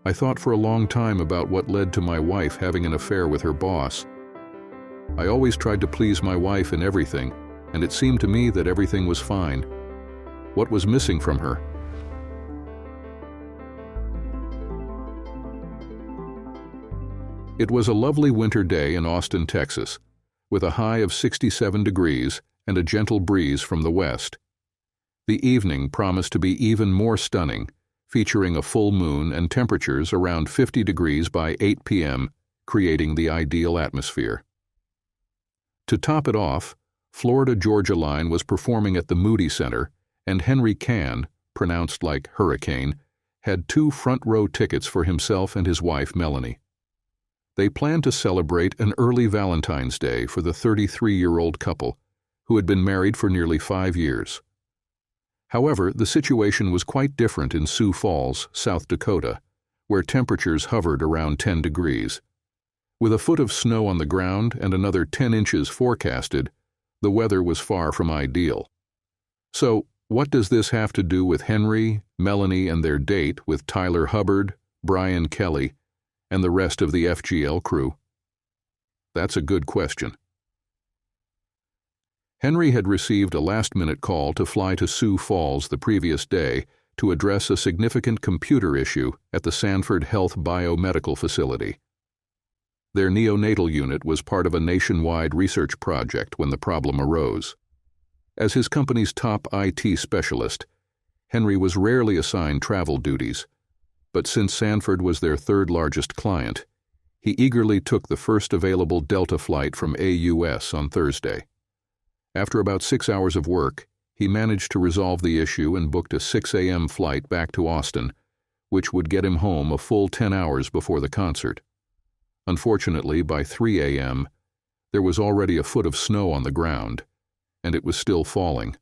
I thought for a long time about what led to my wife having an affair with her boss. I always tried to please my wife in everything, and it seemed to me that everything was fine. What was missing from her? It was a lovely winter day in Austin, Texas, with a high of 67 degrees and a gentle breeze from the west. The evening promised to be even more stunning, featuring a full moon and temperatures around 50 degrees by 8 p.m., creating the ideal atmosphere. To top it off, Florida-Georgia Line was performing at the Moody Center, and Henry Can, pronounced like hurricane, had 2 front-row tickets for himself and his wife, Melanie. They planned to celebrate an early Valentine's Day for the 33-year-old couple, who had been married for nearly 5 years. However, the situation was quite different in Sioux Falls, South Dakota, where temperatures hovered around 10 degrees. With a foot of snow on the ground and another 10 inches forecasted, the weather was far from ideal. So, what does this have to do with Henry, Melanie, and their date with Tyler Hubbard, Brian Kelly, and the rest of the FGL crew? That's a good question. Henry had received a last-minute call to fly to Sioux Falls the previous day to address a significant computer issue at the Sanford Health Biomedical Facility. Their neonatal unit was part of a nationwide research project when the problem arose. As his company's top IT specialist, Henry was rarely assigned travel duties, but since Sanford was their third-largest client, he eagerly took the first available Delta flight from AUS on Thursday. After about 6 hours of work, he managed to resolve the issue and booked a 6 a.m. flight back to Austin, which would get him home a full 10 hours before the concert. Unfortunately, by 3 a.m., there was already a foot of snow on the ground, and it was still falling.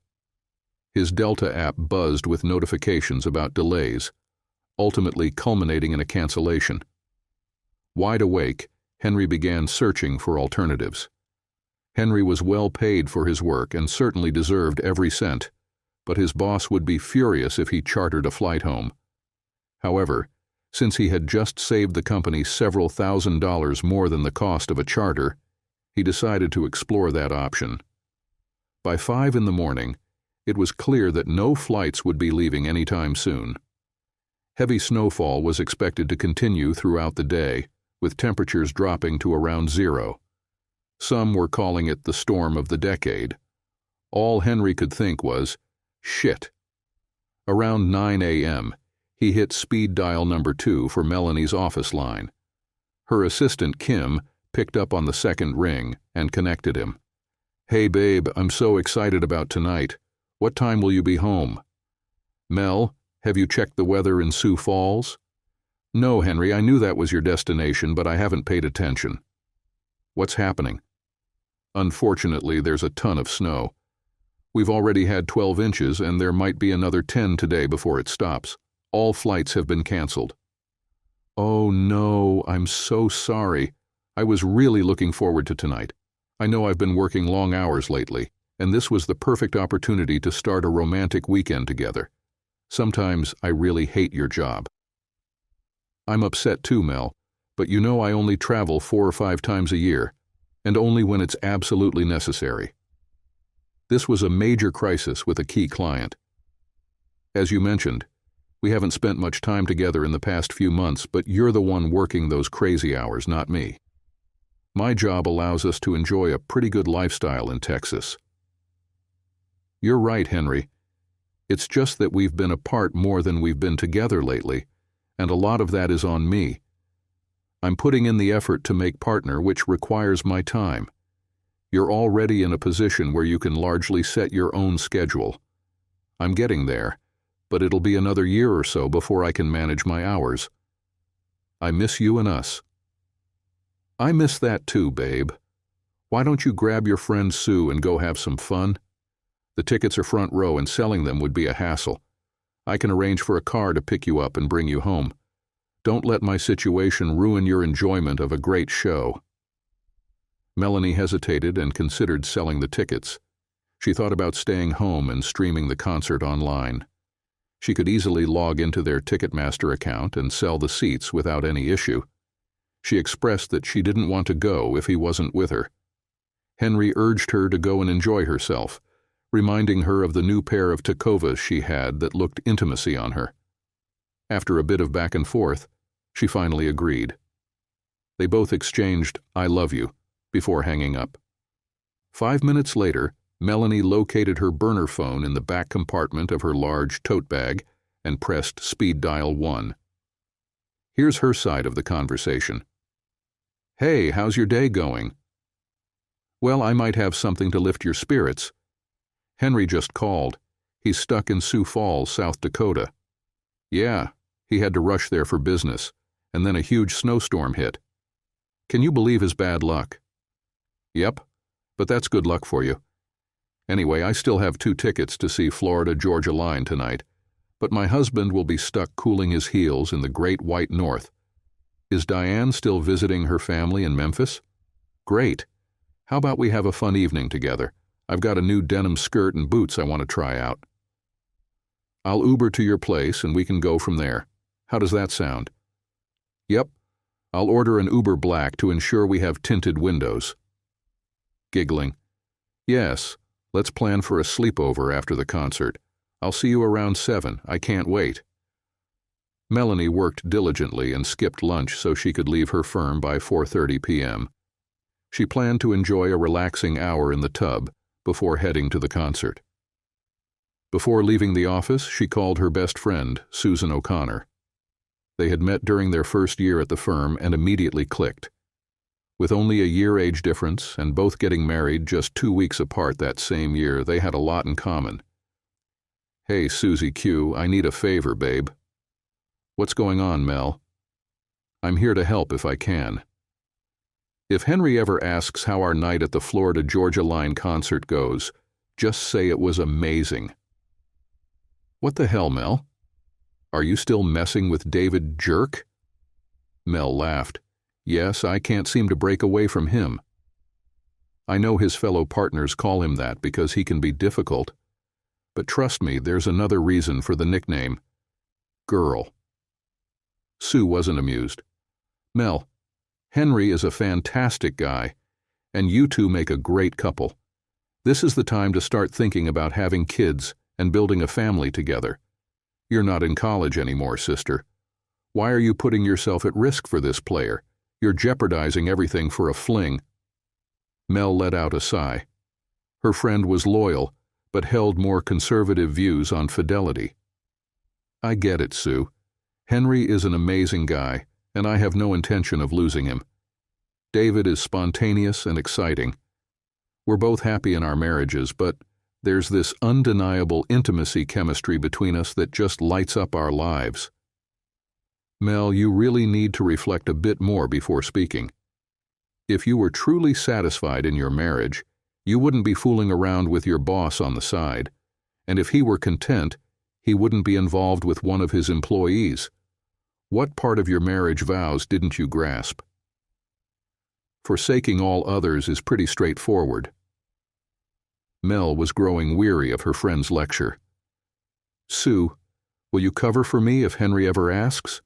His Delta app buzzed with notifications about delays, ultimately culminating in a cancellation. Wide awake, Henry began searching for alternatives. Henry was well paid for his work and certainly deserved every cent, but his boss would be furious if he chartered a flight home. However, since he had just saved the company several $1,000s more than the cost of a charter, he decided to explore that option. By 5 in the morning, it was clear that no flights would be leaving anytime soon. Heavy snowfall was expected to continue throughout the day, with temperatures dropping to around 0. Some were calling it the storm of the decade. All Henry could think was, shit. Around 9 a.m., he hit speed dial number 2 for Melanie's office line. Her assistant, Kim, picked up on the second ring and connected him. "Hey babe, I'm so excited about tonight. What time will you be home?" "Mel, have you checked the weather in Sioux Falls?" "No, Henry, I knew that was your destination, but I haven't paid attention." "What's happening?" "Unfortunately, there's a ton of snow. We've already had 12 inches, and there might be another 10 today before it stops. All flights have been canceled." "Oh no, I'm so sorry. I was really looking forward to tonight. I know I've been working long hours lately, and this was the perfect opportunity to start a romantic weekend together. Sometimes I really hate your job." "I'm upset too, Mel, but you know I only travel 4 or 5 times a year, and only when it's absolutely necessary." This was a major crisis with a key client. "As you mentioned, we haven't spent much time together in the past few months, but you're the one working those crazy hours, not me. My job allows us to enjoy a pretty good lifestyle in Texas." "You're right, Henry. It's just that we've been apart more than we've been together lately, and a lot of that is on me. I'm putting in the effort to make partner, which requires my time. You're already in a position where you can largely set your own schedule. I'm getting there, but it'll be another year or so before I can manage my hours. I miss you and us." "I miss that too, babe. Why don't you grab your friend Sue and go have some fun? The tickets are front row and selling them would be a hassle. I can arrange for a car to pick you up and bring you home. Don't let my situation ruin your enjoyment of a great show." Melanie hesitated and considered selling the tickets. She thought about staying home and streaming the concert online. She could easily log into their Ticketmaster account and sell the seats without any issue. She expressed that she didn't want to go if he wasn't with her. Henry urged her to go and enjoy herself, reminding her of the new pair of Tacovas she had that looked intimacy on her. After a bit of back and forth, she finally agreed. They both exchanged "I love you" before hanging up. 5 minutes later, Melanie located her burner phone in the back compartment of her large tote bag and pressed speed dial 1. Here's her side of the conversation. "Hey, how's your day going?" "Well, I might have something to lift your spirits. Henry just called. He's stuck in Sioux Falls, South Dakota." "Yeah, he had to rush there for business, and then a huge snowstorm hit. Can you believe his bad luck?" "Yep, but that's good luck for you. Anyway, I still have 2 tickets to see Florida-Georgia Line tonight, but my husband will be stuck cooling his heels in the Great White North. Is Diane still visiting her family in Memphis? Great. How about we have a fun evening together? I've got a new denim skirt and boots I want to try out. I'll Uber to your place and we can go from there. How does that sound?" "Yep. I'll order an Uber Black to ensure we have tinted windows." Giggling. "Yes, let's plan for a sleepover after the concert. I'll see you around 7. I can't wait." Melanie worked diligently and skipped lunch so she could leave her firm by 4:30 p.m. She planned to enjoy a relaxing hour in the tub before heading to the concert. Before leaving the office, she called her best friend, Susan O'Connor. They had met during their first year at the firm and immediately clicked. With only a year age difference and both getting married just 2 weeks apart that same year, they had a lot in common. "Hey, Susie Q, I need a favor, babe." "What's going on, Mel?" "I'm here to help if I can. If Henry ever asks how our night at the Florida-Georgia Line concert goes, just say it was amazing." "What the hell, Mel? Are you still messing with David Jerk?" Mel laughed. "Yes, I can't seem to break away from him. I know his fellow partners call him that because he can be difficult. But trust me, there's another reason for the nickname. Girl." Sue wasn't amused. "Mel, Henry is a fantastic guy, and you two make a great couple. This is the time to start thinking about having kids and building a family together. You're not in college anymore, sister. Why are you putting yourself at risk for this player? You're jeopardizing everything for a fling." Mel let out a sigh. Her friend was loyal, but held more conservative views on fidelity. "I get it, Sue. Henry is an amazing guy, and I have no intention of losing him. David is spontaneous and exciting. We're both happy in our marriages, but there's this undeniable intimacy chemistry between us that just lights up our lives." "Mel, you really need to reflect a bit more before speaking. If you were truly satisfied in your marriage, you wouldn't be fooling around with your boss on the side, and if he were content, he wouldn't be involved with one of his employees. What part of your marriage vows didn't you grasp? Forsaking all others is pretty straightforward." Mel was growing weary of her friend's lecture. "Sue, will you cover for me if Henry ever asks?"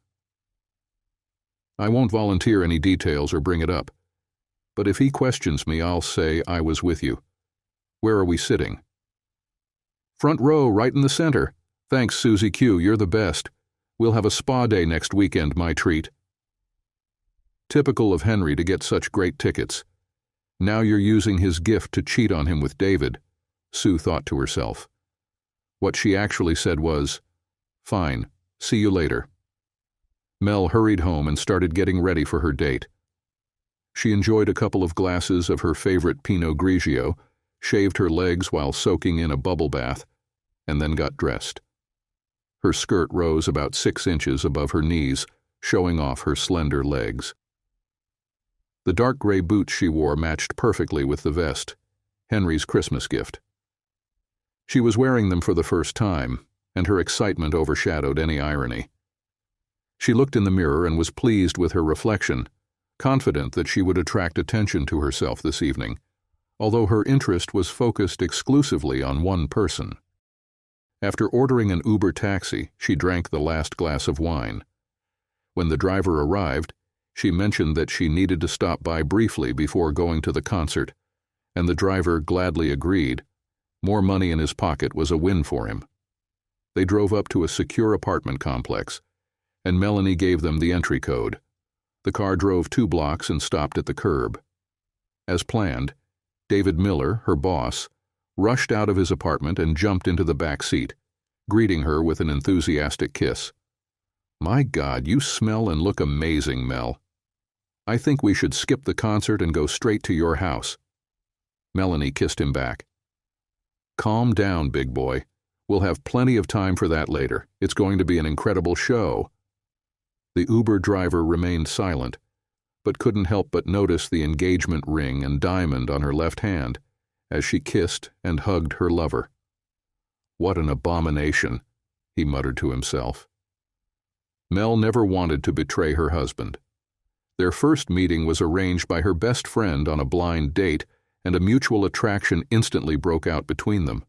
"I won't volunteer any details or bring it up. But if he questions me, I'll say I was with you. Where are we sitting?" "Front row, right in the center. Thanks, Susie Q, you're the best. We'll have a spa day next weekend, my treat." Typical of Henry to get such great tickets. Now you're using his gift to cheat on him with David, Sue thought to herself. What she actually said was, "Fine, see you later." Mel hurried home and started getting ready for her date. She enjoyed a couple of glasses of her favorite Pinot Grigio, shaved her legs while soaking in a bubble bath, and then got dressed. Her skirt rose about 6 inches above her knees, showing off her slender legs. The dark gray boots she wore matched perfectly with the vest, Henry's Christmas gift. She was wearing them for the first time, and her excitement overshadowed any irony. She looked in the mirror and was pleased with her reflection, confident that she would attract attention to herself this evening, although her interest was focused exclusively on one person. After ordering an Uber taxi, she drank the last glass of wine. When the driver arrived, she mentioned that she needed to stop by briefly before going to the concert, and the driver gladly agreed. More money in his pocket was a win for him. They drove up to a secure apartment complex, and Melanie gave them the entry code. The car drove 2 blocks and stopped at the curb. As planned, David Miller, her boss, rushed out of his apartment and jumped into the back seat, greeting her with an enthusiastic kiss. "My God, you smell and look amazing, Mel. I think we should skip the concert and go straight to your house." Melanie kissed him back. "Calm down, big boy. We'll have plenty of time for that later. It's going to be an incredible show." The Uber driver remained silent, but couldn't help but notice the engagement ring and diamond on her left hand as she kissed and hugged her lover. "What an abomination," he muttered to himself. Mel never wanted to betray her husband. Their first meeting was arranged by her best friend on a blind date, and a mutual attraction instantly broke out between them.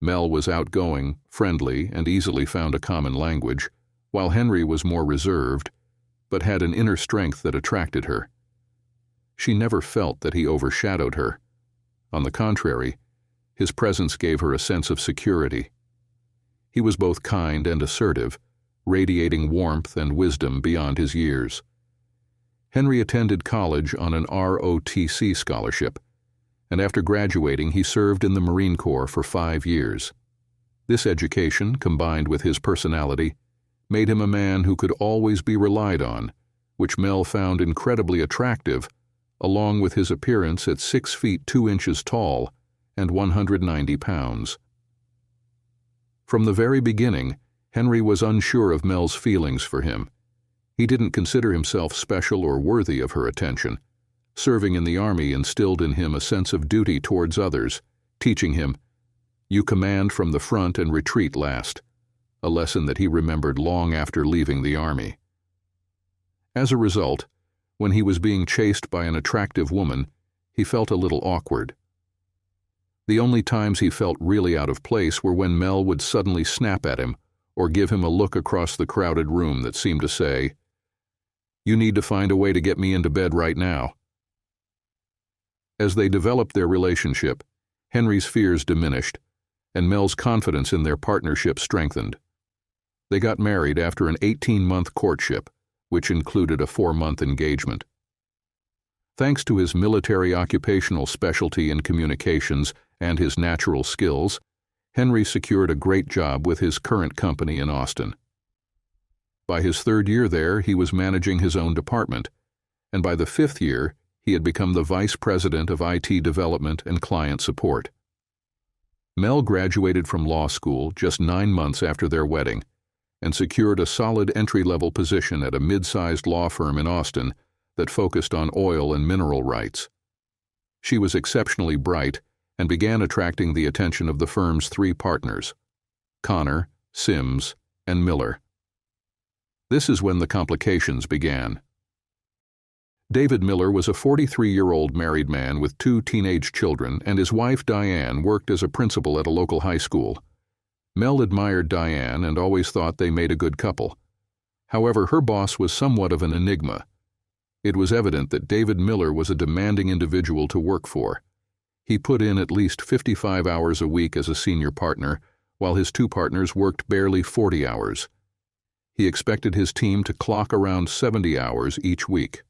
Mel was outgoing, friendly, and easily found a common language, while Henry was more reserved, but had an inner strength that attracted her. She never felt that he overshadowed her. On the contrary, his presence gave her a sense of security. He was both kind and assertive, radiating warmth and wisdom beyond his years. Henry attended college on an ROTC scholarship, and after graduating he served in the Marine Corps for 5 years. This education, combined with his personality, made him a man who could always be relied on, which Mel found incredibly attractive, along with his appearance at 6 feet 2 inches tall and 190 pounds. From the very beginning, Henry was unsure of Mel's feelings for him. He didn't consider himself special or worthy of her attention. Serving in the Army instilled in him a sense of duty towards others, teaching him, "You command from the front and retreat last," a lesson that he remembered long after leaving the Army. As a result, when he was being chased by an attractive woman, he felt a little awkward. The only times he felt really out of place were when Mel would suddenly snap at him or give him a look across the crowded room that seemed to say, "You need to find a way to get me into bed right now." As they developed their relationship, Henry's fears diminished, and Mel's confidence in their partnership strengthened. They got married after an 18-month courtship, which included a 4-month engagement. Thanks to his military occupational specialty in communications and his natural skills, Henry secured a great job with his current company in Austin. By his 3rd year there, he was managing his own department, and by the 5th year, he had become the vice president of IT development and client support. Mel graduated from law school just 9 months after their wedding and secured a solid entry-level position at a mid-sized law firm in Austin that focused on oil and mineral rights. She was exceptionally bright and began attracting the attention of the firm's 3 partners, Connor, Sims, and Miller. This is when the complications began. David Miller was a 43-year-old married man with 2 teenage children, and his wife Diane worked as a principal at a local high school. Mel admired Diane and always thought they made a good couple. However, her boss was somewhat of an enigma. It was evident that David Miller was a demanding individual to work for. He put in at least 55 hours a week as a senior partner, while his 2 partners worked barely 40 hours. He expected his team to clock around 70 hours each week.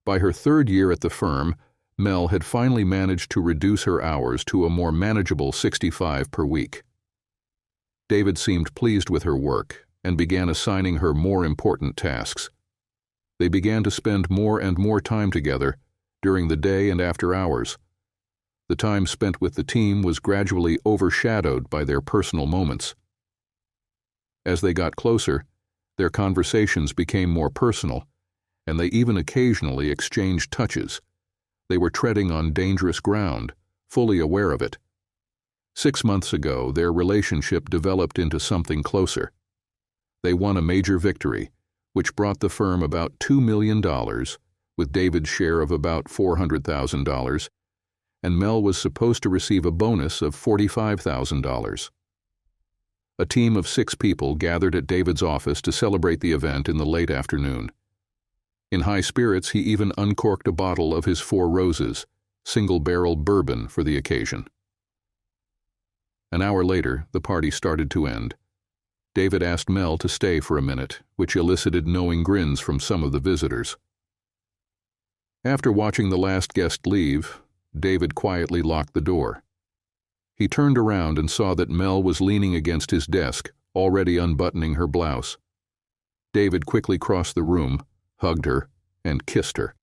By her 3rd year at the firm, Mel had finally managed to reduce her hours to a more manageable 65 per week. David seemed pleased with her work and began assigning her more important tasks. They began to spend more and more time together during the day and after hours. The time spent with the team was gradually overshadowed by their personal moments. As they got closer, their conversations became more personal, and they even occasionally exchanged touches. They were treading on dangerous ground, fully aware of it. 6 months ago, their relationship developed into something closer. They won a major victory, which brought the firm about $2 million, with David's share of about $400,000, and Mel was supposed to receive a bonus of $45,000. A team of 6 people gathered at David's office to celebrate the event in the late afternoon. In high spirits, he even uncorked a bottle of his Four Roses, single-barrel bourbon for the occasion. An hour later, the party started to end. David asked Mel to stay for a minute, which elicited knowing grins from some of the visitors. After watching the last guest leave, David quietly locked the door. He turned around and saw that Mel was leaning against his desk, already unbuttoning her blouse. David quickly crossed the room, hugged her, and kissed her.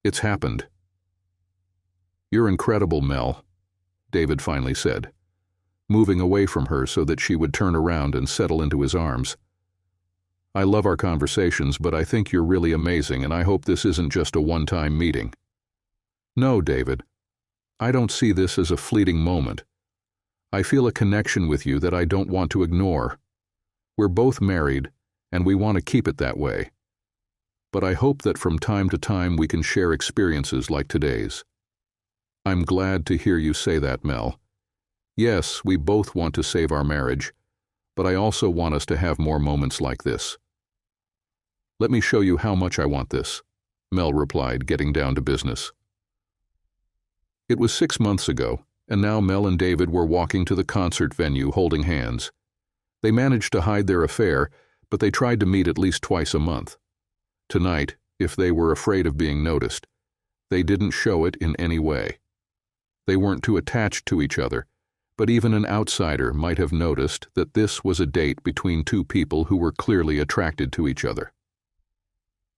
"It's happened." "You're incredible, Mel," David finally said, moving away from her so that she would turn around and settle into his arms. "I love our conversations, but I think you're really amazing, and I hope this isn't just a one-time meeting." "No, David. I don't see this as a fleeting moment. I feel a connection with you that I don't want to ignore. We're both married, and we want to keep it that way. But I hope that from time to time we can share experiences like today's." "I'm glad to hear you say that, Mel. Yes, we both want to save our marriage, but I also want us to have more moments like this." "Let me show you how much I want this," Mel replied, getting down to business. It was 6 months ago, and now Mel and David were walking to the concert venue holding hands. They managed to hide their affair, but they tried to meet at least twice a month. Tonight, if they were afraid of being noticed, they didn't show it in any way. They weren't too attached to each other, but even an outsider might have noticed that this was a date between 2 people who were clearly attracted to each other.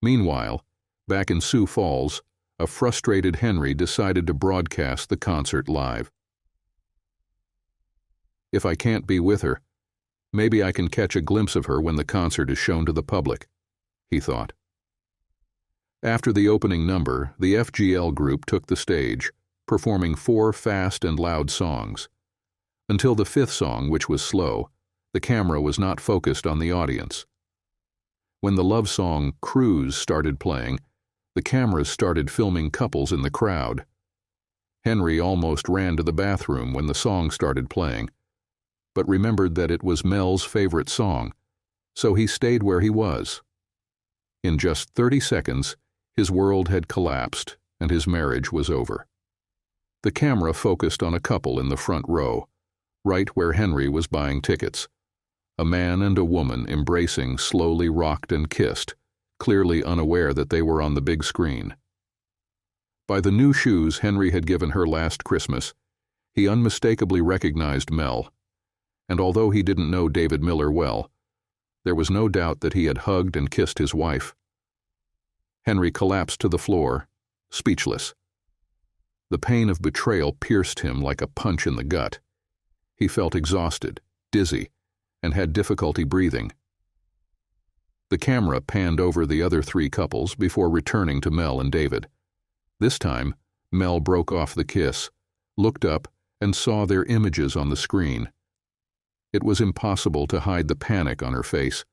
Meanwhile, back in Sioux Falls, a frustrated Henry decided to broadcast the concert live. "If I can't be with her, maybe I can catch a glimpse of her when the concert is shown to the public," he thought. After the opening number, the FGL group took the stage, performing 4 fast and loud songs. Until the 5th song, which was slow, the camera was not focused on the audience. When the love song "Cruise" started playing, the cameras started filming couples in the crowd. Henry almost ran to the bathroom when the song started playing, but remembered that it was Mel's favorite song, so he stayed where he was. In just 30 seconds, his world had collapsed and his marriage was over. The camera focused on a couple in the front row, right where Henry was buying tickets. A man and a woman embracing slowly rocked and kissed, clearly unaware that they were on the big screen. By the new shoes Henry had given her last Christmas, he unmistakably recognized Mel, and although he didn't know David Miller well, there was no doubt that he had hugged and kissed his wife. Henry collapsed to the floor, speechless. The pain of betrayal pierced him like a punch in the gut. He felt exhausted, dizzy, and had difficulty breathing. The camera panned over the other 3 couples before returning to Mel and David. This time, Mel broke off the kiss, looked up, and saw their images on the screen. It was impossible to hide the panic on her face.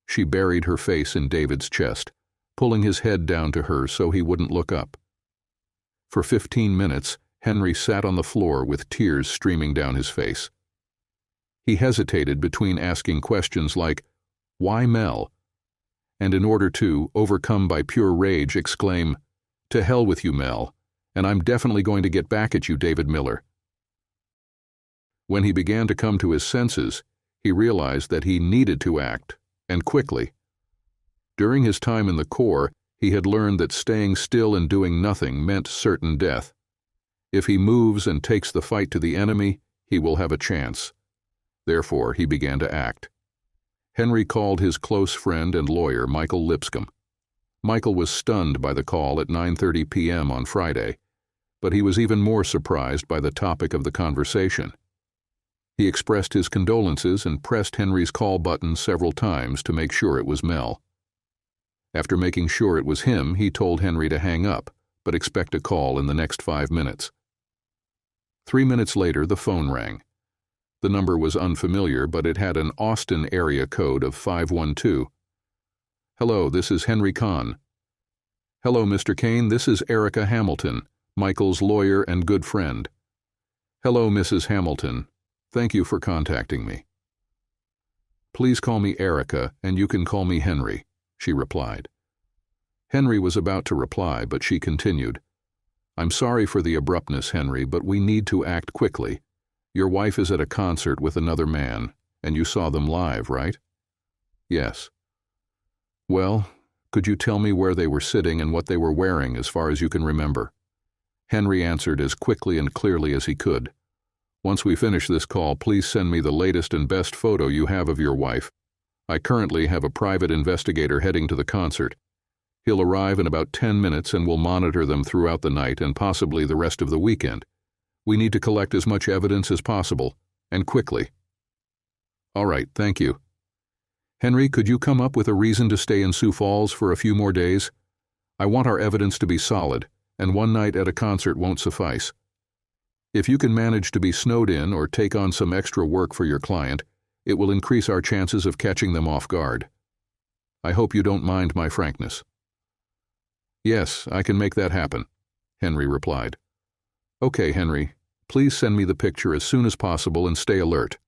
She buried her face in David's chest, pulling his head down to her so he wouldn't look up. For 15 minutes, Henry sat on the floor with tears streaming down his face. He hesitated between asking questions like, "Why Mel?" and in order to, overcome by pure rage, exclaim, "To hell with you, Mel, and I'm definitely going to get back at you, David Miller." When he began to come to his senses, he realized that he needed to act, and quickly. During his time in the Corps, he had learned that staying still and doing nothing meant certain death. If he moves and takes the fight to the enemy, he will have a chance. Therefore, he began to act. Henry called his close friend and lawyer, Michael Lipscomb. Michael was stunned by the call at 9:30 p.m. on Friday, but he was even more surprised by the topic of the conversation. He expressed his condolences and pressed Henry's call button several times to make sure it was Mel. After making sure it was him, he told Henry to hang up, but expect a call in the next 5 minutes. 3 minutes later, the phone rang. The number was unfamiliar, but it had an Austin area code of 512. "Hello, this is Henry Kahn." "Hello, Mr. Kane, this is Erica Hamilton, Michael's lawyer and good friend." "Hello, Mrs. Hamilton. Thank you for contacting me." "Please call me Erica, and you can call me Henry," she replied. Henry was about to reply, but she continued, "I'm sorry for the abruptness, Henry, but we need to act quickly. Your wife is at a concert with another man, and you saw them live, right?" "Yes." "Well, could you tell me where they were sitting and what they were wearing as far as you can remember?" Henry answered as quickly and clearly as he could. "Once we finish this call, please send me the latest and best photo you have of your wife. I currently have a private investigator heading to the concert. He'll arrive in about 10 minutes and will monitor them throughout the night and possibly the rest of the weekend. We need to collect as much evidence as possible, and quickly." "All right, thank you." "Henry, could you come up with a reason to stay in Sioux Falls for a few more days? I want our evidence to be solid, and one night at a concert won't suffice. If you can manage to be snowed in or take on some extra work for your client, it will increase our chances of catching them off guard. I hope you don't mind my frankness." "Yes, I can make that happen," Henry replied. "Okay, Henry, please send me the picture as soon as possible and stay alert.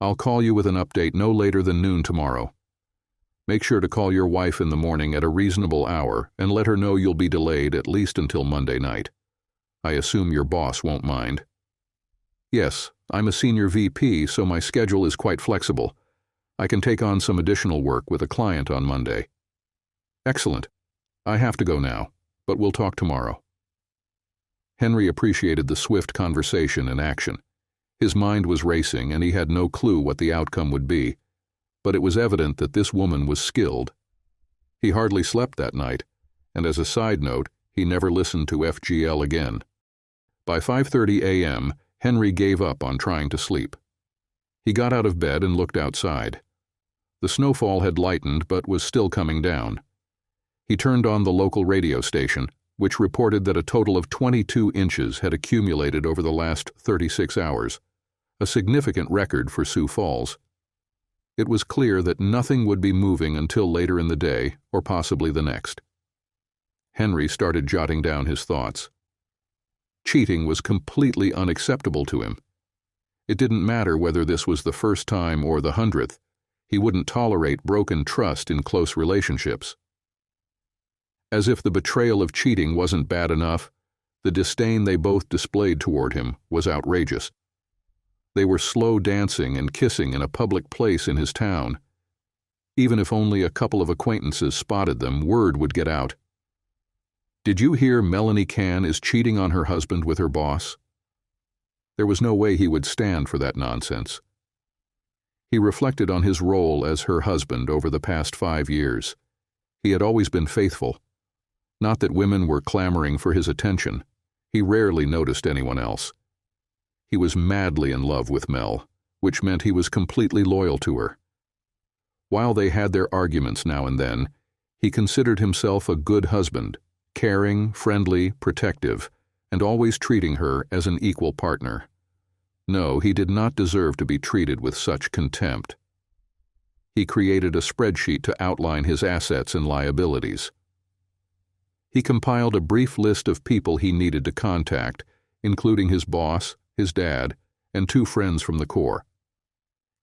I'll call you with an update no later than noon tomorrow. Make sure to call your wife in the morning at a reasonable hour and let her know you'll be delayed at least until Monday night. I assume your boss won't mind." "Yes, I'm a senior VP, so my schedule is quite flexible. I can take on some additional work with a client on Monday." "Excellent. I have to go now, but we'll talk tomorrow." Henry appreciated the swift conversation and action. His mind was racing, and he had no clue what the outcome would be, but it was evident that this woman was skilled. He hardly slept that night, and as a side note, he never listened to FGL again. By 5:30 a.m., Henry gave up on trying to sleep. He got out of bed and looked outside. The snowfall had lightened but was still coming down. He turned on the local radio station, which reported that a total of 22 inches had accumulated over the last 36 hours, a significant record for Sioux Falls. It was clear that nothing would be moving until later in the day, or possibly the next. Henry started jotting down his thoughts. Cheating was completely unacceptable to him. It didn't matter whether this was the first time or the 100th. He wouldn't tolerate broken trust in close relationships. As if the betrayal of cheating wasn't bad enough, the disdain they both displayed toward him was outrageous. They were slow dancing and kissing in a public place in his town. Even if only a couple of acquaintances spotted them, word would get out. "Did you hear Melanie Can is cheating on her husband with her boss?" There was no way he would stand for that nonsense. He reflected on his role as her husband over the past 5 years. He had always been faithful. Not that women were clamoring for his attention. He rarely noticed anyone else. He was madly in love with Mel, which meant he was completely loyal to her. While they had their arguments now and then, he considered himself a good husband, caring, friendly, protective, and always treating her as an equal partner. No, he did not deserve to be treated with such contempt. He created a spreadsheet to outline his assets and liabilities. He compiled a brief list of people he needed to contact, including his boss, his dad, and 2 friends from the Corps.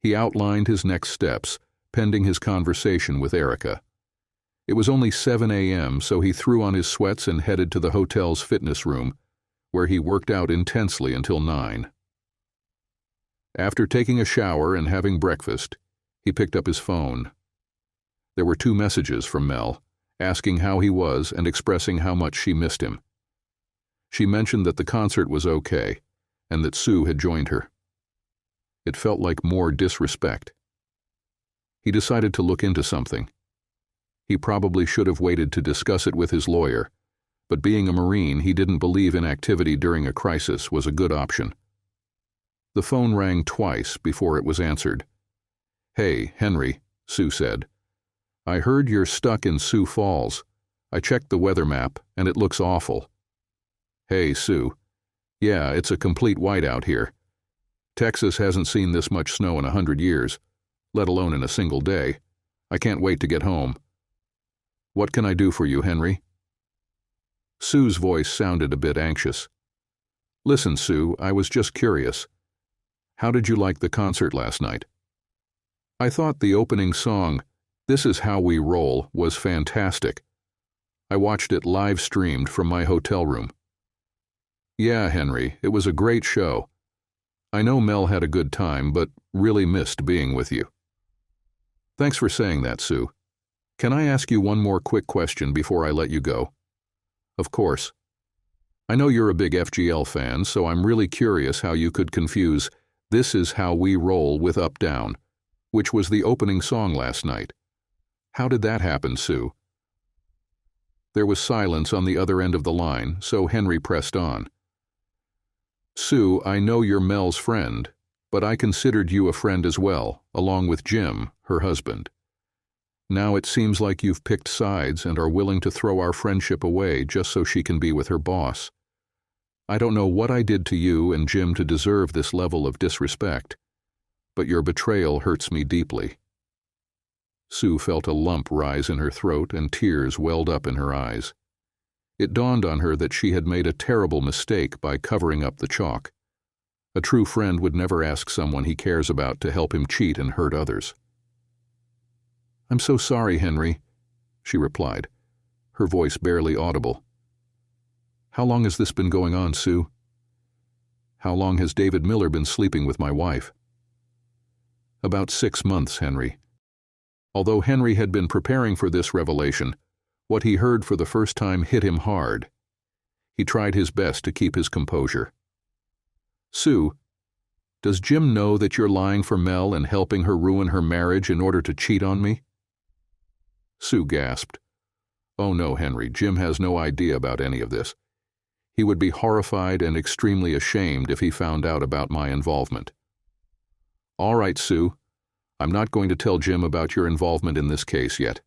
He outlined his next steps, pending his conversation with Erica. It was only 7 a.m., so he threw on his sweats and headed to the hotel's fitness room, where he worked out intensely until 9. After taking a shower and having breakfast, he picked up his phone. There were 2 messages from Mel, asking how he was and expressing how much she missed him. She mentioned that the concert was okay, and that Sue had joined her. It felt like more disrespect. He decided to look into something. He probably should have waited to discuss it with his lawyer, but being a Marine, he didn't believe inactivity during a crisis was a good option. The phone rang twice before it was answered. "Hey, Henry," Sue said. "I heard you're stuck in Sioux Falls. I checked the weather map, and it looks awful." "Hey, Sue. Yeah, it's a complete whiteout here. Texas hasn't seen this much snow in 100 years, let alone in a single day. I can't wait to get home. What can I do for you, Henry?" Sue's voice sounded a bit anxious. "Listen, Sue, I was just curious. How did you like the concert last night?" I thought the opening song, "This Is How We Roll," was fantastic. I watched it live streamed from my hotel room. Yeah, Henry, it was a great show. I know Mel had a good time, but really missed being with you. Thanks for saying that, Sue. Can I ask you one more quick question before I let you go? Of course. I know you're a big FGL fan, so I'm really curious how you could confuse "This Is How We Roll" with "Up Down," which was the opening song last night. How did that happen, Sue? There was silence on the other end of the line, so Henry pressed on. Sue, I know you're Mel's friend, but I considered you a friend as well, along with Jim, her husband. Now it seems like you've picked sides and are willing to throw our friendship away just so she can be with her boss. I don't know what I did to you and Jim to deserve this level of disrespect, but your betrayal hurts me deeply. Sue felt a lump rise in her throat and tears welled up in her eyes. It dawned on her that she had made a terrible mistake by covering up the chalk. A true friend would never ask someone he cares about to help him cheat and hurt others. I'm so sorry, Henry, she replied, her voice barely audible. How long has this been going on, Sue? How long has David Miller been sleeping with my wife? About 6 months, Henry. Although Henry had been preparing for this revelation, what he heard for the first time hit him hard. He tried his best to keep his composure. Sue, does Jim know that you're lying for Mel and helping her ruin her marriage in order to cheat on me? Sue gasped. Oh no, Henry, Jim has no idea about any of this. He would be horrified and extremely ashamed if he found out about my involvement. All right, Sue. I'm not going to tell Jim about your involvement in this case yet.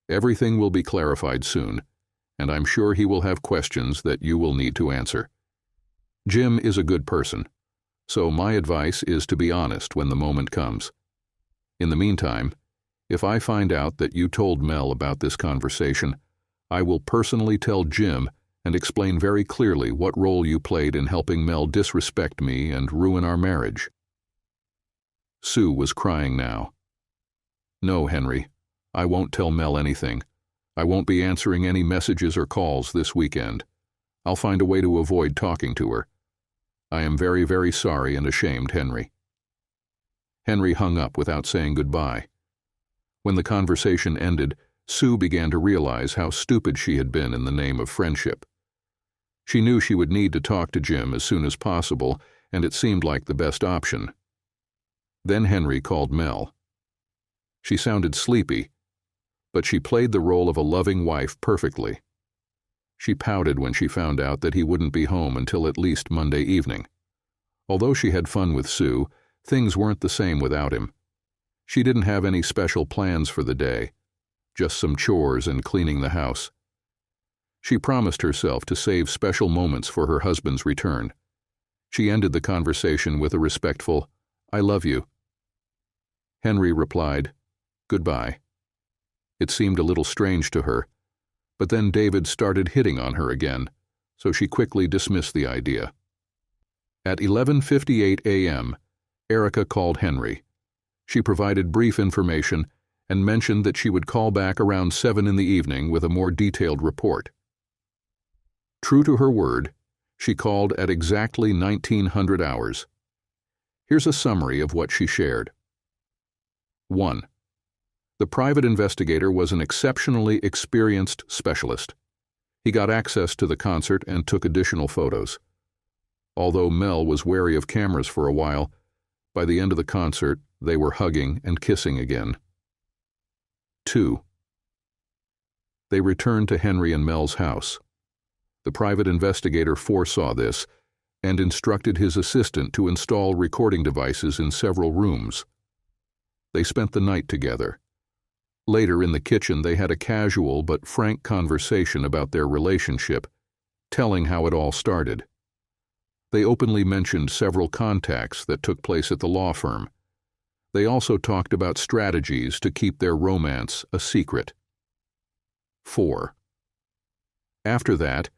Everything will be clarified soon, and I'm sure he will have questions that you will need to answer. Jim is a good person, so my advice is to be honest when the moment comes. In the meantime, if I find out that you told Mel about this conversation, I will personally tell Jim and explain very clearly what role you played in helping Mel disrespect me and ruin our marriage. Sue was crying now. No, Henry, I won't tell Mel anything. I won't be answering any messages or calls this weekend. I'll find a way to avoid talking to her. I am very, very sorry and ashamed, Henry. Henry hung up without saying goodbye. When the conversation ended, Sue began to realize how stupid she had been in the name of friendship. She knew she would need to talk to Jim as soon as possible, and it seemed like the best option. Then Henry called Mel. She sounded sleepy, but she played the role of a loving wife perfectly. She pouted when she found out that he wouldn't be home until at least Monday evening. Although she had fun with Sue, things weren't the same without him. She didn't have any special plans for the day, just some chores and cleaning the house. She promised herself to save special moments for her husband's return. She ended the conversation with a respectful, "I love you." Henry replied, "Goodbye." It seemed a little strange to her, but then David started hitting on her again, so she quickly dismissed the idea. At 11:58 a.m., Erica called Henry. She provided brief information and mentioned that she would call back around 7 in the evening with a more detailed report. True to her word, she called at exactly 1900 hours. Here's a summary of what she shared. 1. The private investigator was an exceptionally experienced specialist. He got access to the concert and took additional photos. Although Mel was wary of cameras for a while, by the end of the concert, they were hugging and kissing again. 2. They returned to Henry and Mel's house. The private investigator foresaw this and instructed his assistant to install recording devices in several rooms. They spent the night together. Later in the kitchen, they had a casual but frank conversation about their relationship, telling how it all started. They openly mentioned several contacts that took place at the law firm. They also talked about strategies to keep their romance a secret. 4. After that,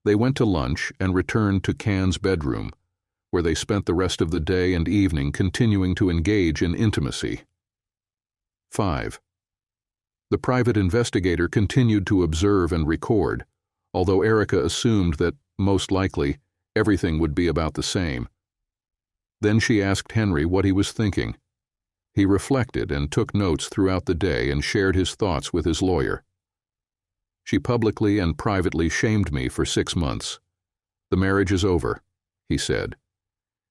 they went to lunch and returned to Can's bedroom, where they spent the rest of the day and evening continuing to engage in intimacy. 5. The private investigator continued to observe and record, although Erica assumed that, most likely, everything would be about the same. Then she asked Henry what he was thinking. He reflected and took notes throughout the day and shared his thoughts with his lawyer. She publicly and privately shamed me for 6 months. The marriage is over, he said.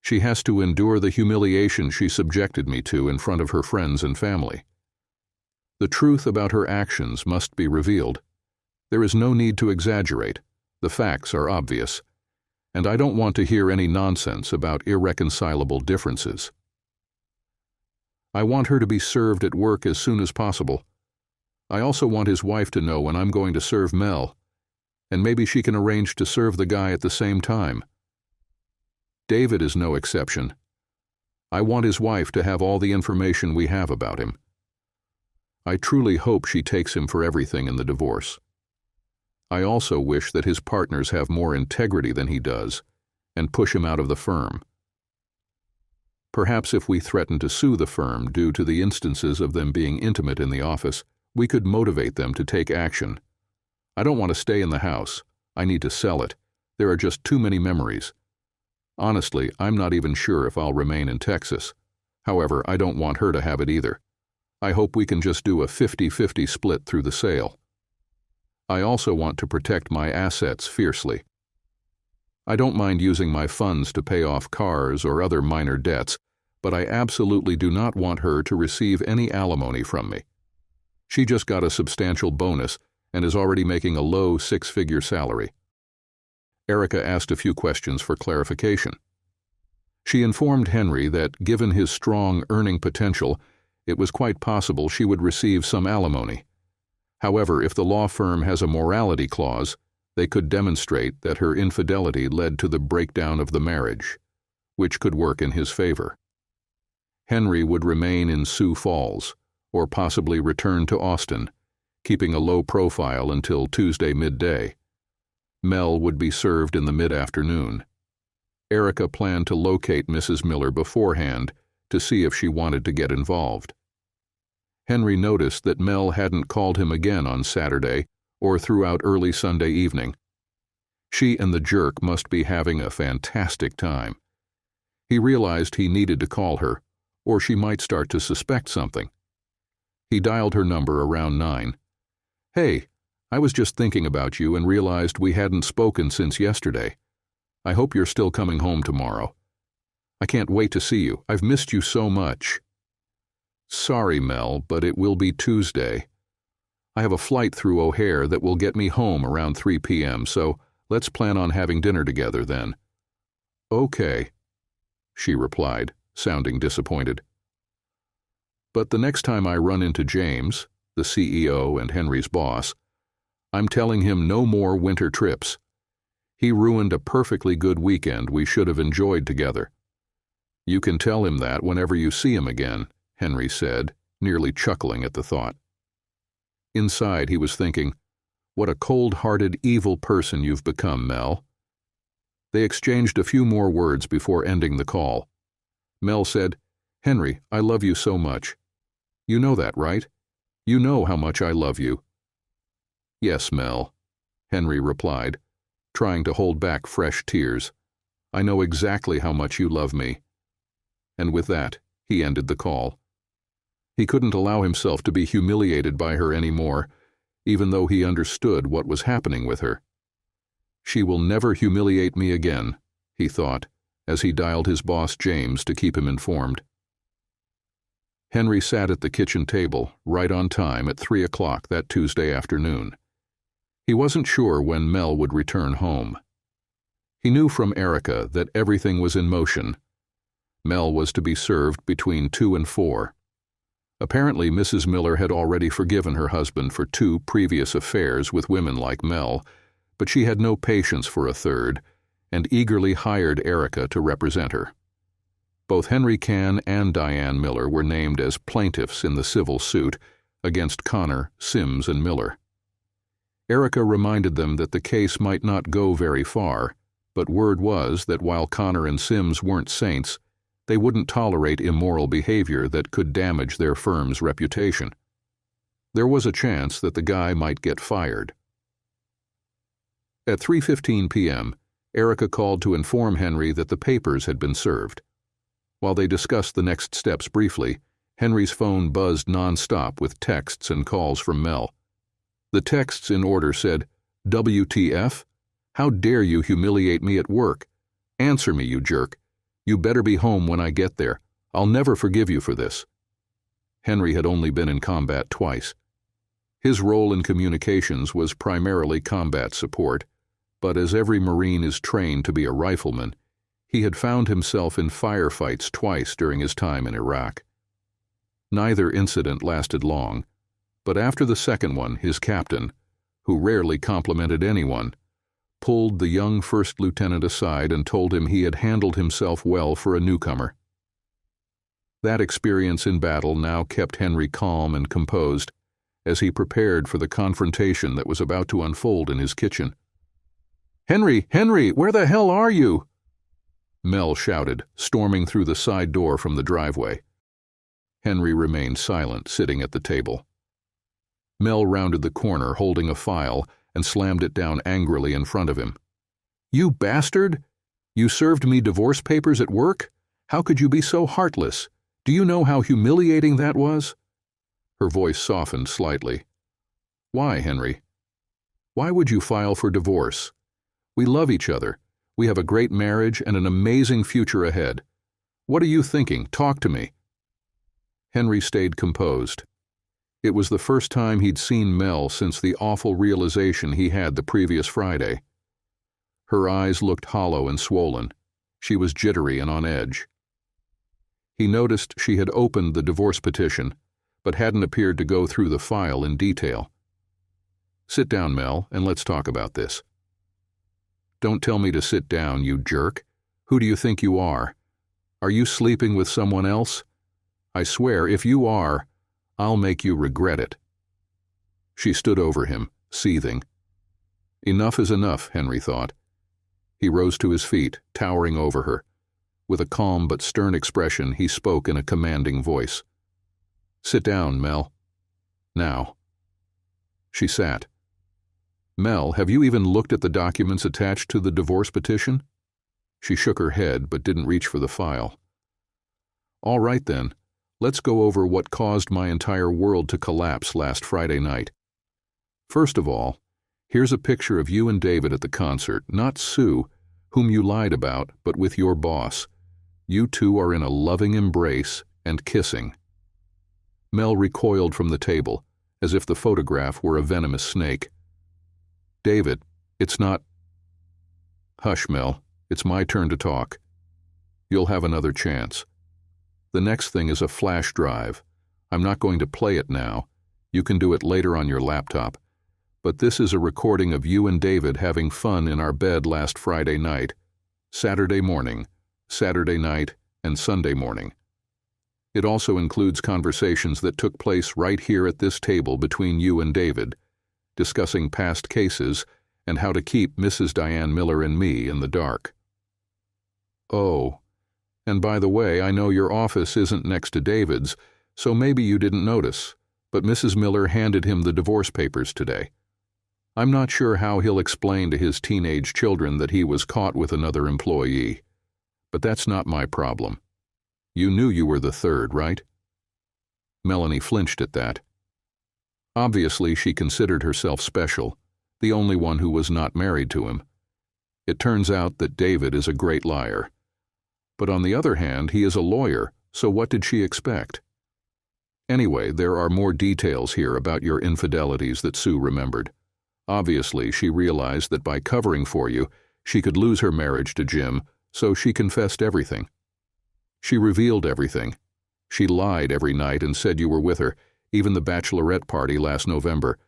She has to endure the humiliation she subjected me to in front of her friends and family. The truth about her actions must be revealed. There is no need to exaggerate. The facts are obvious. And I don't want to hear any nonsense about irreconcilable differences. I want her to be served at work as soon as possible. I also want his wife to know when I'm going to serve Mel, and maybe she can arrange to serve the guy at the same time. David is no exception. I want his wife to have all the information we have about him. I truly hope she takes him for everything in the divorce. I also wish that his partners have more integrity than he does, and push him out of the firm. Perhaps if we threaten to sue the firm due to the instances of them being intimate in the office, we could motivate them to take action. I don't want to stay in the house. I need to sell it. There are just too many memories. Honestly, I'm not even sure if I'll remain in Texas. However, I don't want her to have it either. I hope we can just do a 50-50 split through the sale. I also want to protect my assets fiercely. I don't mind using my funds to pay off cars or other minor debts, but I absolutely do not want her to receive any alimony from me. She just got a substantial bonus and is already making a low 6-figure salary. Erica asked a few questions for clarification. She informed Henry that, given his strong earning potential, it was quite possible she would receive some alimony. However, if the law firm has a morality clause, they could demonstrate that her infidelity led to the breakdown of the marriage, which could work in his favor. Henry would remain in Sioux Falls, or possibly return to Austin, keeping a low profile until Tuesday midday. Mel would be served in the mid-afternoon. Erica planned to locate Mrs. Miller beforehand to see if she wanted to get involved. Henry noticed that Mel hadn't called him again on Saturday or throughout early Sunday evening. She and the jerk must be having a fantastic time. He realized he needed to call her, or she might start to suspect something. He dialed her number around 9. "Hey, I was just thinking about you and realized we hadn't spoken since yesterday. I hope you're still coming home tomorrow. I can't wait to see you. I've missed you so much." "Sorry, Mel, but it will be Tuesday. I have a flight through O'Hare that will get me home around 3 p.m., so let's plan on having dinner together then." "Okay," she replied, sounding disappointed. "But the next time I run into James, the CEO and Henry's boss, I'm telling him no more winter trips. He ruined a perfectly good weekend we should have enjoyed together." "You can tell him that whenever you see him again," Henry said, nearly chuckling at the thought. Inside, he was thinking, "What a cold-hearted, evil person you've become, Mel." They exchanged a few more words before ending the call. Mel said, "Henry, I love you so much. You know that, right? You know how much I love you." "Yes, Mel," Henry replied, trying to hold back fresh tears. "I know exactly how much you love me." And with that, he ended the call. He couldn't allow himself to be humiliated by her anymore, even though he understood what was happening with her. "She will never humiliate me again," he thought, as he dialed his boss James to keep him informed. Henry sat at the kitchen table, right on time at 3 o'clock that Tuesday afternoon. He wasn't sure when Mel would return home. He knew from Erica that everything was in motion. Mel was to be served between 2 and 4. Apparently, Mrs. Miller had already forgiven her husband for 2 previous affairs with women like Mel, but she had no patience for a third, and eagerly hired Erica to represent her. Both Henry Cann and Diane Miller were named as plaintiffs in the civil suit against Connor, Sims, and Miller. Erica reminded them that the case might not go very far, but word was that while Connor and Sims weren't saints, They wouldn't tolerate immoral behavior that could damage their firm's reputation. There was a chance that the guy might get fired. At 3:15 p.m., Erica called to inform Henry that the papers had been served. While they discussed the next steps briefly, Henry's phone buzzed nonstop with texts and calls from Mel. The texts in order said, "WTF? How dare you humiliate me at work? Answer me, you jerk. You better be home when I get there. I'll never forgive you for this." Henry had only been in combat twice. His role in communications was primarily combat support, but as every Marine is trained to be a rifleman, he had found himself in firefights twice during his time in Iraq. Neither incident lasted long, but after the second one, his captain, who rarely complimented anyone, pulled the young first lieutenant aside and told him he had handled himself well for a newcomer. That experience in battle now kept Henry calm and composed as he prepared for the confrontation that was about to unfold in his kitchen. "Henry, Henry, where the hell are you?" Mel shouted, storming through the side door from the driveway. Henry remained silent, sitting at the table. Mel rounded the corner, holding a file, and slammed it down angrily in front of him. "You bastard! You served me divorce papers at work? How could you be so heartless? Do you know how humiliating that was?" Her voice softened slightly. "Why, Henry? Why would you file for divorce? We love each other. We have a great marriage and an amazing future ahead. What are you thinking? Talk to me." Henry stayed composed. It was the first time he'd seen Mel since the awful realization he had the previous Friday. Her eyes looked hollow and swollen. She was jittery and on edge. He noticed she had opened the divorce petition, but hadn't appeared to go through the file in detail. "Sit down, Mel, and let's talk about this." "Don't tell me to sit down, you jerk. Who do you think you are? Are you sleeping with someone else? I swear, if you are, I'll make you regret it." She stood over him, seething. Enough is enough, Henry thought. He rose to his feet, towering over her. With a calm but stern expression, he spoke in a commanding voice. "Sit down, Mel. Now." She sat. "Mel, have you even looked at the documents attached to the divorce petition?" She shook her head but didn't reach for the file. "All right then, let's go over what caused my entire world to collapse last Friday night. First of all, here's a picture of you and David at the concert, not Sue, whom you lied about, but with your boss. You two are in a loving embrace and kissing." Mel recoiled from the table, as if the photograph were a venomous snake. "David, it's not—" "Hush, Mel. It's my turn to talk. You'll have another chance. The next thing is a flash drive. I'm not going to play it now. You can do it later on your laptop. But this is a recording of you and David having fun in our bed last Friday night, Saturday morning, Saturday night, and Sunday morning. It also includes conversations that took place right here at this table between you and David, discussing past cases and how to keep Mrs. Diane Miller and me in the dark. Oh, and by the way, I know your office isn't next to David's, so maybe you didn't notice, but Mrs. Miller handed him the divorce papers today. I'm not sure how he'll explain to his teenage children that he was caught with another employee, but that's not my problem. You knew you were the third, right?" Melanie flinched at that. Obviously, she considered herself special, the only one who was not married to him. It turns out that David is a great liar. But on the other hand, he is a lawyer, so what did she expect? Anyway, there are more details here about your infidelities that Sue remembered. Obviously, she realized that by covering for you, she could lose her marriage to Jim, so she confessed everything. She revealed everything. She lied every night and said you were with her, even the bachelorette party last November,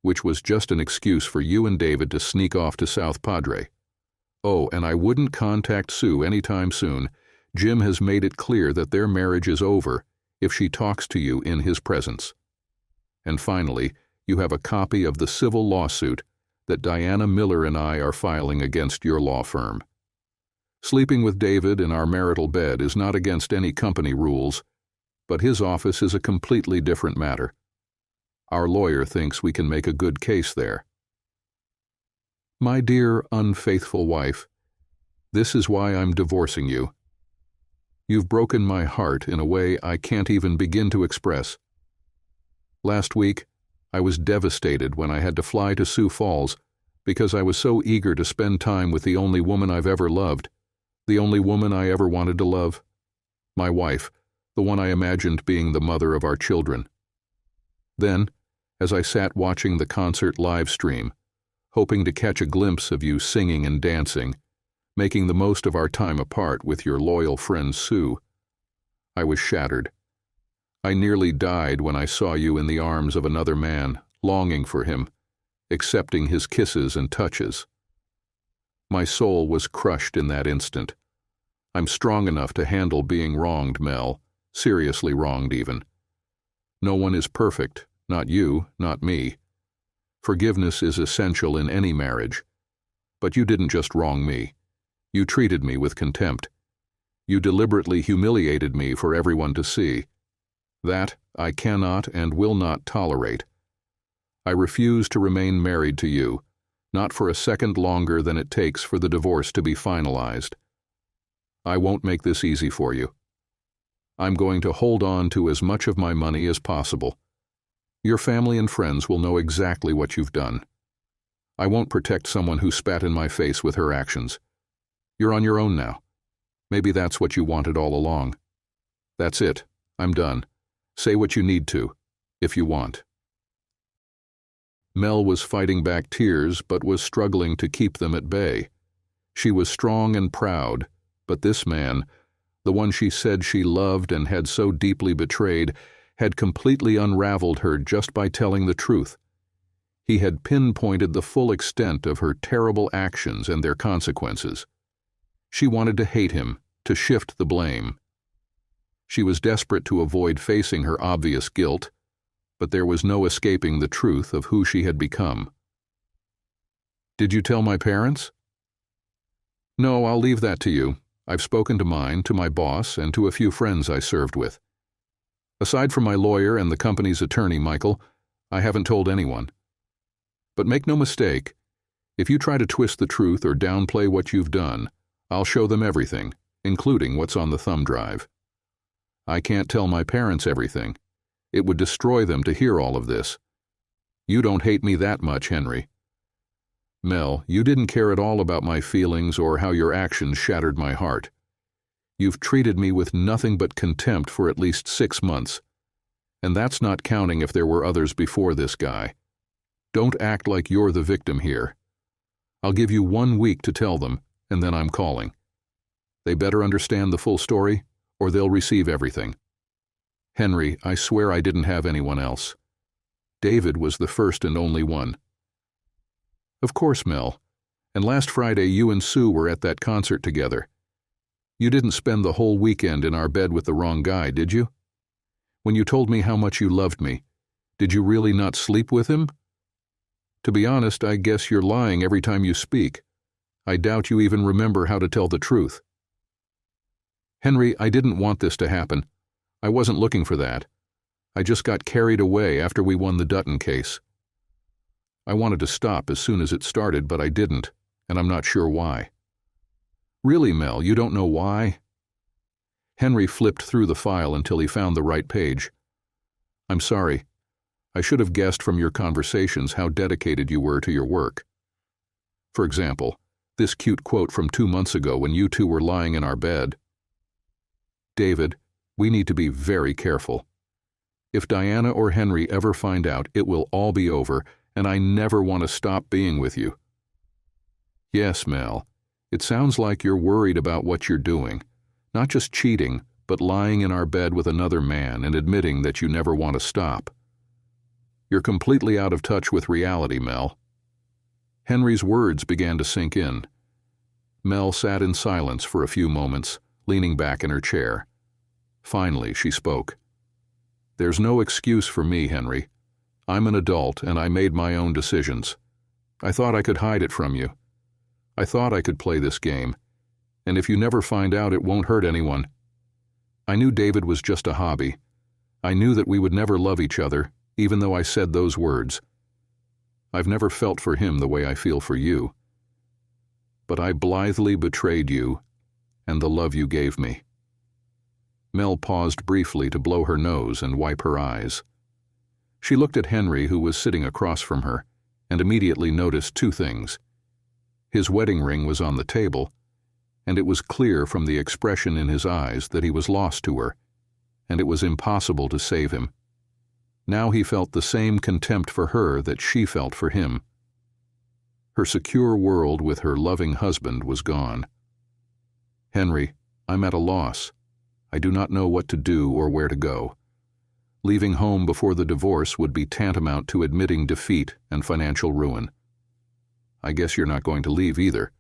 which was just an excuse for you and David to sneak off to South Padre. Oh, and I wouldn't contact Sue anytime soon. Jim has made it clear that their marriage is over if she talks to you in his presence. And finally, you have a copy of the civil lawsuit that Diana Miller and I are filing against your law firm. Sleeping with David in our marital bed is not against any company rules, but his office is a completely different matter. Our lawyer thinks we can make a good case there. My dear, unfaithful wife, this is why I'm divorcing you. You've broken my heart in a way I can't even begin to express. Last week, I was devastated when I had to fly to Sioux Falls because I was so eager to spend time with the only woman I've ever loved, the only woman I ever wanted to love, my wife, the one I imagined being the mother of our children. Then, as I sat watching the concert live stream, hoping to catch a glimpse of you singing and dancing, making the most of our time apart with your loyal friend Sue, I was shattered. I nearly died when I saw you in the arms of another man, longing for him, accepting his kisses and touches. My soul was crushed in that instant. I'm strong enough to handle being wronged, Mel, seriously wronged even. No one is perfect, not you, not me. Forgiveness is essential in any marriage. But you didn't just wrong me. You treated me with contempt. You deliberately humiliated me for everyone to see. That I cannot and will not tolerate. I refuse to remain married to you, not for a second longer than it takes for the divorce to be finalized. I won't make this easy for you. I'm going to hold on to as much of my money as possible. Your family and friends will know exactly what you've done. I won't protect someone who spat in my face with her actions. You're on your own now. Maybe that's what you wanted all along. That's it. I'm done. Say what you need to, if you want. Mel was fighting back tears, but was struggling to keep them at bay. She was strong and proud, but this man, the one she said she loved and had so deeply betrayed, had completely unraveled her just by telling the truth. He had pinpointed the full extent of her terrible actions and their consequences. She wanted to hate him, to shift the blame. She was desperate to avoid facing her obvious guilt, but there was no escaping the truth of who she had become. Did you tell my parents? No, I'll leave that to you. I've spoken to mine, to my boss, and to a few friends I served with. Aside from my lawyer and the company's attorney, Michael, I haven't told anyone. But make no mistake, if you try to twist the truth or downplay what you've done, I'll show them everything, including what's on the thumb drive. I can't tell my parents everything. It would destroy them to hear all of this. You don't hate me that much, Henry. Mel, you didn't care at all about my feelings or how your actions shattered my heart. You've treated me with nothing but contempt for at least 6 months. And that's not counting if there were others before this guy. Don't act like you're the victim here. I'll give you 1 week to tell them, and then I'm calling. They better understand the full story, or they'll receive everything. Henry, I swear I didn't have anyone else. David was the first and only one. Of course, Mel. And last Friday you and Sue were at that concert together. You didn't spend the whole weekend in our bed with the wrong guy, did you? When you told me how much you loved me, did you really not sleep with him? To be honest, I guess you're lying every time you speak. I doubt you even remember how to tell the truth. Henry, I didn't want this to happen. I wasn't looking for that. I just got carried away after we won the Dutton case. I wanted to stop as soon as it started, but I didn't, and I'm not sure why. Really, Mel, you don't know why? Henry flipped through the file until he found the right page. I'm sorry. I should have guessed from your conversations how dedicated you were to your work. For example, this cute quote from 2 months ago when you two were lying in our bed. David, we need to be very careful. If Diana or Henry ever find out, it will all be over, and I never want to stop being with you. Yes, Mel, it sounds like you're worried about what you're doing. Not just cheating, but lying in our bed with another man and admitting that you never want to stop. You're completely out of touch with reality, Mel. Henry's words began to sink in. Mel sat in silence for a few moments, leaning back in her chair. Finally, she spoke. There's no excuse for me, Henry. I'm an adult, and I made my own decisions. I thought I could hide it from you. I thought I could play this game. And if you never find out, it won't hurt anyone. I knew David was just a hobby. I knew that we would never love each other, even though I said those words. I've never felt for him the way I feel for you. But I blithely betrayed you and the love you gave me." Mel paused briefly to blow her nose and wipe her eyes. She looked at Henry, who was sitting across from her, and immediately noticed two things. His wedding ring was on the table, and it was clear from the expression in his eyes that he was lost to her, and it was impossible to save him. Now he felt the same contempt for her that she felt for him. Her secure world with her loving husband was gone. "Henry, I'm at a loss. I do not know what to do or where to go. Leaving home before the divorce would be tantamount to admitting defeat and financial ruin. I guess you're not going to leave either.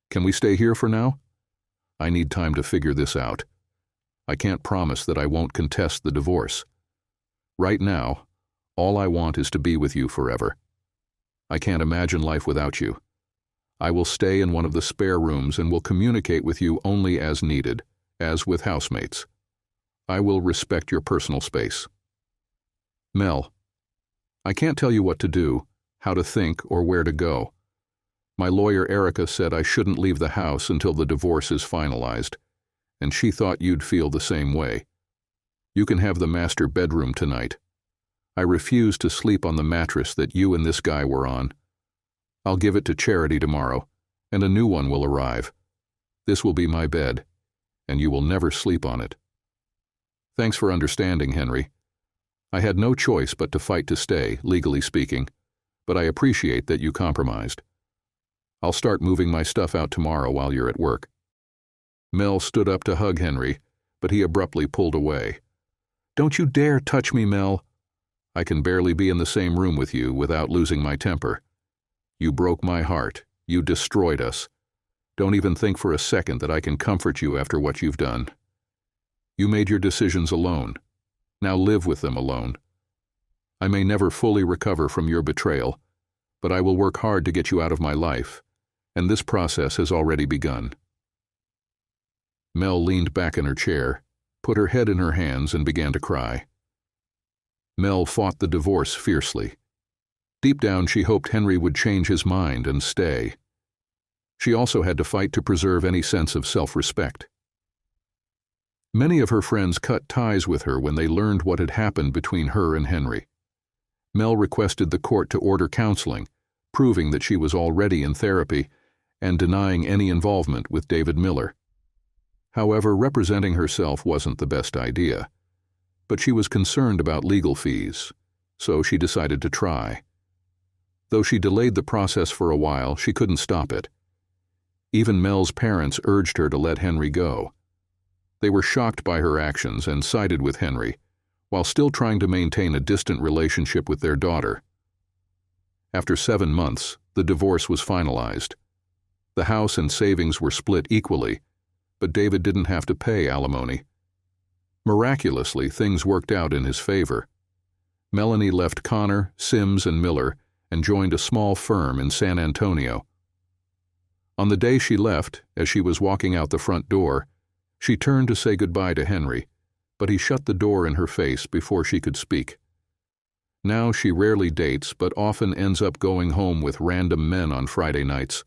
Can we stay here for now? I need time to figure this out. I can't promise that I won't contest the divorce. Right now, all I want is to be with you forever. I can't imagine life without you. I will stay in one of the spare rooms and will communicate with you only as needed, as with housemates. I will respect your personal space." "Mel, I can't tell you what to do, how to think, or where to go. My lawyer Erica said I shouldn't leave the house until the divorce is finalized, and she thought you'd feel the same way. You can have the master bedroom tonight. I refuse to sleep on the mattress that you and this guy were on. I'll give it to charity tomorrow, and a new one will arrive. This will be my bed, and you will never sleep on it. Thanks for understanding, Henry. I had no choice but to fight to stay, legally speaking, but I appreciate that you compromised. I'll start moving my stuff out tomorrow while you're at work." Mel stood up to hug Henry, but he abruptly pulled away. "Don't you dare touch me, Mel. I can barely be in the same room with you without losing my temper. You broke my heart. You destroyed us. Don't even think for a second that I can comfort you after what you've done. You made your decisions alone. Now live with them alone. I may never fully recover from your betrayal, but I will work hard to get you out of my life, and this process has already begun." Mel leaned back in her chair, put her head in her hands, and began to cry. Mel fought the divorce fiercely. Deep down, she hoped Henry would change his mind and stay. She also had to fight to preserve any sense of self-respect. Many of her friends cut ties with her when they learned what had happened between her and Henry. Mel requested the court to order counseling, proving that she was already in therapy and denying any involvement with David Miller. However, representing herself wasn't the best idea, but she was concerned about legal fees, so she decided to try. Though she delayed the process for a while, she couldn't stop it. Even Mel's parents urged her to let Henry go. They were shocked by her actions and sided with Henry, while still trying to maintain a distant relationship with their daughter. After 7 months, the divorce was finalized. The house and savings were split equally, but David didn't have to pay alimony. Miraculously, things worked out in his favor. Melanie left Connor, Sims, and Miller and joined a small firm in San Antonio. On the day she left, as she was walking out the front door, she turned to say goodbye to Henry, but he shut the door in her face before she could speak. Now she rarely dates, but often ends up going home with random men on Friday nights,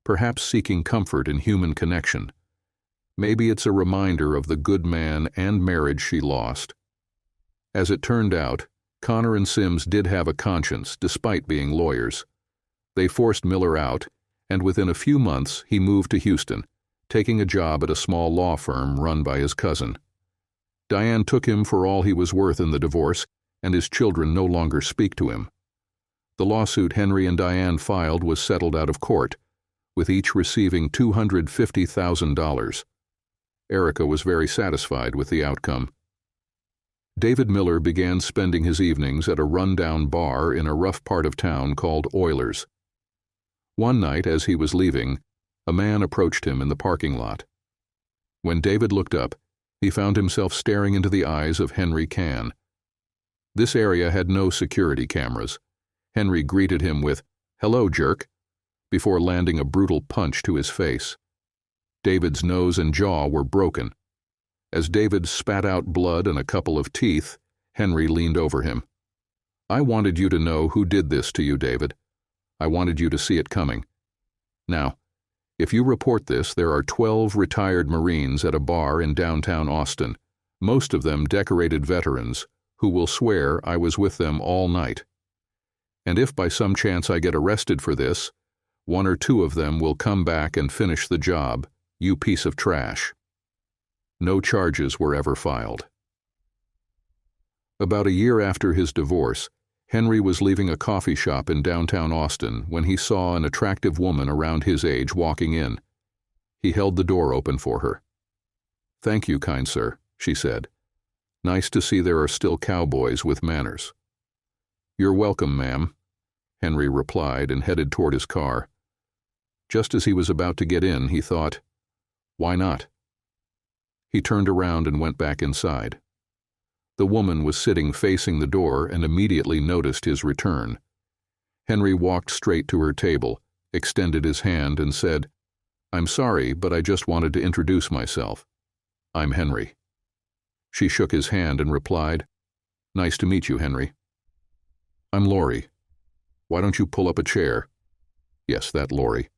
perhaps seeking comfort in human connection. Maybe it's a reminder of the good man and marriage she lost. As it turned out, Connor and Sims did have a conscience despite being lawyers. They forced Miller out, and within a few months he moved to Houston, taking a job at a small law firm run by his cousin. Diane took him for all he was worth in the divorce, and his children no longer speak to him. The lawsuit Henry and Diane filed was settled out of court, with each receiving $250,000. Erica was very satisfied with the outcome. David Miller began spending his evenings at a rundown bar in a rough part of town called Oilers. One night, as he was leaving, a man approached him in the parking lot. When David looked up, he found himself staring into the eyes of Henry Cann. This area had no security cameras. Henry greeted him with, "Hello, jerk," before landing a brutal punch to his face. David's nose and jaw were broken. As David spat out blood and a couple of teeth, Henry leaned over him. "I wanted you to know who did this to you, David. I wanted you to see it coming. Now, if you report this, there are 12 retired Marines at a bar in downtown Austin, most of them decorated veterans, who will swear I was with them all night. And if by some chance I get arrested for this, 1 or 2 of them will come back and finish the job, you piece of trash." No charges were ever filed. About a year after his divorce, Henry was leaving a coffee shop in downtown Austin when he saw an attractive woman around his age walking in. He held the door open for her. "Thank you, kind sir," she said. "Nice to see there are still cowboys with manners." "You're welcome, ma'am," Henry replied and headed toward his car. Just as he was about to get in, he thought, "Why not?" He turned around and went back inside. The woman was sitting facing the door and immediately noticed his return. Henry walked straight to her table, extended his hand, and said, "I'm sorry, but I just wanted to introduce myself. I'm Henry." She shook his hand and replied, "Nice to meet you, Henry." "I'm Lori. Why don't you pull up a chair?" "Yes, that Lori."